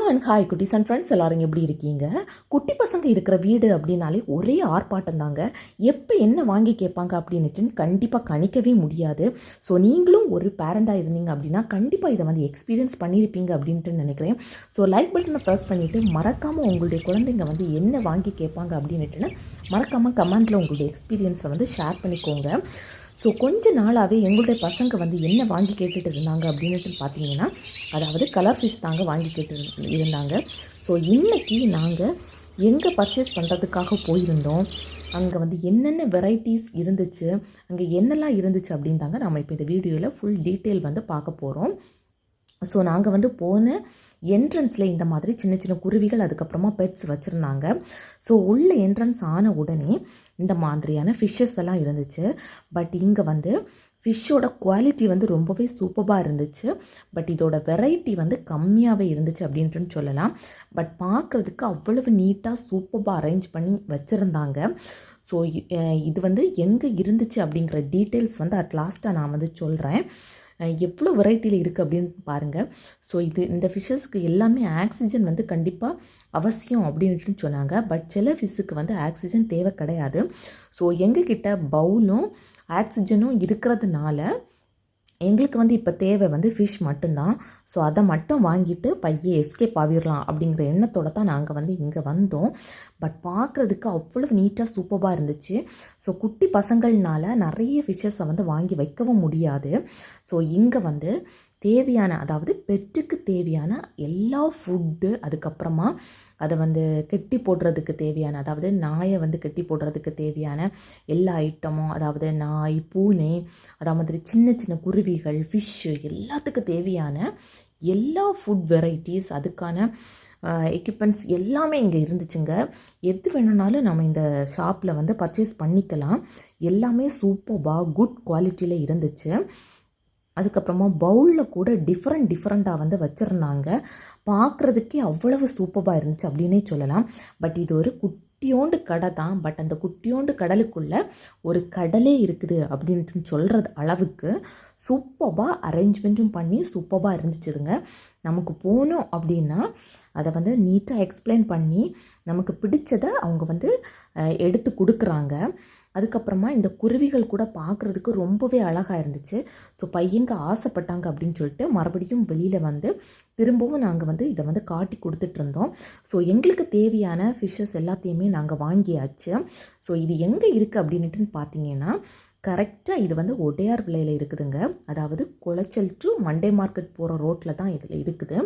And hi குட்டீஸ் and friends எல்லாரும் எப்படி இருக்கீங்க? குட்டி பசங்க இருக்கிற வீடு அப்படின்னாலே ஒரே ஆர்ப்பாட்டம் தாங்க. எப்போ என்ன வாங்கி கேட்பாங்க அப்படின்னுட்டு கண்டிப்பாக கணிக்கவே முடியாது. ஸோ நீங்களும் ஒரு பேரண்டாக இருந்தீங்க அப்படின்னா கண்டிப்பாக இதை வந்து எக்ஸ்பீரியன்ஸ் பண்ணியிருப்பீங்க அப்படின்ட்டு நினைக்கிறேன். ஸோ லைக் பட்டனை ப்ரெஸ் பண்ணிவிட்டு மறக்காமல் உங்களுடைய குழந்தைங்க வந்து என்ன வாங்கி கேட்பாங்க அப்படின்னுட்டு மறக்காமல் கமெண்ட்டில் உங்களுடைய எக்ஸ்பீரியன்ஸை வந்து ஷேர் பண்ணிக்கோங்க. ஸோ கொஞ்ச நாளாகவே எங்களுடைய பசங்க வந்து என்ன வாங்கி கேட்டுட்டு இருந்தாங்க அப்படின்ட்டு பார்த்தீங்கன்னா, அதாவது கலர் ஃபிஷ் தாங்க வாங்கி கேட்டு இருந்தாங்க. ஸோ இன்றைக்கி நாங்கள் எங்கே பர்ச்சேஸ் பண்ணுறதுக்காக போயிருந்தோம், அங்கே வந்து என்னென்ன வெரைட்டிஸ் இருந்துச்சு, அங்கே என்னெல்லாம் இருந்துச்சு அப்படின்னு தாங்க நம்ம இப்போ இந்த வீடியோவில் ஃபுல் டீட்டெயில் வந்து பார்க்க போகிறோம். ஸோ நாங்கள் வந்து போன என்ட்ரன்ஸில் இந்த மாதிரி சின்ன சின்ன குருவிகள் அதுக்கப்புறமா பெட்ஸ் வச்சுருந்தாங்க. ஸோ உள்ள என்ட்ரன்ஸ் ஆன உடனே இந்த மாதிரியான ஃபிஷ்ஷஸ் எல்லாம் இருந்துச்சு. பட் இங்கே வந்து ஃபிஷ்ஷோட குவாலிட்டி வந்து ரொம்பவே சூப்பராக இருந்துச்சு. பட் இதோட வெரைட்டி வந்து கம்மியாகவே இருந்துச்சு அப்படின்ட்டு சொல்லலாம். பட் பார்க்குறதுக்கு அவ்வளவு நீட்டாக சூப்பராக அரேஞ்ச் பண்ணி வச்சுருந்தாங்க. ஸோ இது வந்து எங்கே இருந்துச்சு அப்படிங்கிற டீட்டெயில்ஸ் வந்து அட் லாஸ்ட்டாக நான் வந்து சொல்கிறேன். எவ்வளோ வெரைட்டியில் இருக்குது அப்படின்னு பாருங்கள். ஸோ இந்த ஃபிஷ்ஷஸ்க்கு எல்லாமே ஆக்சிஜன் வந்து கண்டிப்பாக அவசியம் அப்படின்ட்டு சொன்னாங்க. பட் சில ஃபிஷ்ஷுக்கு வந்து ஆக்சிஜன் தேவை கிடையாது. ஸோ எங்ககிட்ட பவுலும் ஆக்சிஜனும் இருக்கிறதுனால எங்களுக்கு வந்து இப்போ தேவை வந்து ஃபிஷ் மட்டும்தான். ஸோ அதை மட்டும் வாங்கிட்டு பையே எஸ்கேப் ஆகிடலாம் அப்படிங்கிற எண்ணத்தோடு தான் நாங்கள் வந்து இங்கே வந்தோம். பட் பார்க்குறதுக்கு அவ்வளோ நீட்டாக சூப்பராக இருந்துச்சு. ஸோ குட்டி பசங்கள்னால நிறைய ஃபிஷ்ஷஸை வந்து வாங்கி வைக்கவும் முடியாது. ஸோ இங்கே வந்து தேவையான, அதாவது பெட்டுக்கு தேவையான எல்லா ஃபுட்டு, அதுக்கப்புறமா அதை வந்து கெட்டி போடுறதுக்கு தேவையான, அதாவது நாயை வந்து கெட்டி போடுறதுக்கு தேவையான எல்லா ஐட்டமும், அதாவது நாய், பூனை, அதே மாதிரி சின்ன சின்ன குருவிகள், ஃபிஷ்ஷு, எல்லாத்துக்கும் தேவையான எல்லா ஃபுட் வெரைட்டிஸ், அதுக்கான எக்யூப்மெண்ட்ஸ் எல்லாமே இங்கே இருந்துச்சுங்க. எது வேணும்னாலும் நம்ம இந்த ஷாப்பில் வந்து பர்ச்சேஸ் பண்ணிக்கலாம். எல்லாமே சூப்பராக குட் குவாலிட்டியில் இருந்துச்சு. அதுக்கப்புறமா பவுலில் கூட டிஃப்ரெண்ட்டாக வந்து வச்சுருந்தாங்க. பார்க்குறதுக்கே அவ்வளவு சூப்பராக இருந்துச்சு அப்படின்னே சொல்லலாம். பட் இது ஒரு குட்டியோண்டு கடை தான். பட் அந்த குட்டியோண்டு கடலுக்குள்ளே ஒரு கடலே இருக்குது அப்படின்ட்டு சொல்கிறது அளவுக்கு சூப்பராக அரேஞ்ச்மெண்ட்டும் பண்ணி சூப்பராக இருந்துச்சுதுங்க. நமக்கு போனோம் அப்படின்னா அதை வந்து நீட்டாக எக்ஸ்பிளைன் பண்ணி நமக்கு பிடிச்சதை அவங்க வந்து எடுத்து கொடுக்குறாங்க. அதுக்கப்புறமா இந்த குருவிகள் கூட பார்க்குறதுக்கு ரொம்பவே அழகாக இருந்துச்சு. ஸோ பையங்க ஆசைப்பட்டாங்க அப்படின்னு சொல்லிட்டு மறுபடியும் வெளியில் வந்து திரும்பவும் நாங்கள் வந்து இதை வந்து காட்டி கொடுத்துட்ருந்தோம். ஸோ எங்களுக்கு தேவையான ஃபிஷ்ஷஸ் எல்லாத்தையுமே நாங்கள் வாங்கியாச்சு. ஸோ இது எங்கே இருக்குது அப்படின்ட்டு பார்த்தீங்கன்னா, கரெக்டாக இது வந்து ஒடையார் விலையில் இருக்குதுங்க. அதாவது குளச்சல் டு மண்டே மார்க்கெட் போகிற ரோட்டில் தான் இதில் இருக்குது.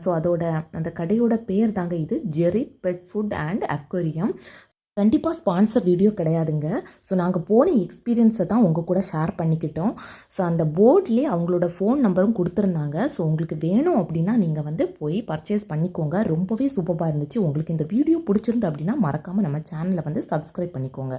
ஸோ அதோட அந்த கடையோட பேர் தாங்க இது, ஜெரித் பெட் ஃபுட் அண்ட் அக்வேரியம். கண்டிப்பாக ஸ்பான்சர் வீடியோ கிடையாதுங்க. ஸோ நாங்கள் போன எக்ஸ்பீரியன்ஸை தான் உங்கள் கூட ஷேர் பண்ணிக்கிட்டோம். ஸோ அந்த போர்ட்லேயே அவங்களோட ஃபோன் நம்பரும் கொடுத்துருந்தாங்க. ஸோ உங்களுக்கு வேணும் அப்படின்னா நீங்கள் வந்து போய் பர்ச்சேஸ் பண்ணிக்கோங்க. ரொம்பவே சூப்பராக இருந்துச்சு. உங்களுக்கு இந்த வீடியோ பிடிச்சிருந்து அப்படின்னா மறக்காமல் நம்ம சேனலை வந்து சப்ஸ்கிரைப் பண்ணிக்கோங்க.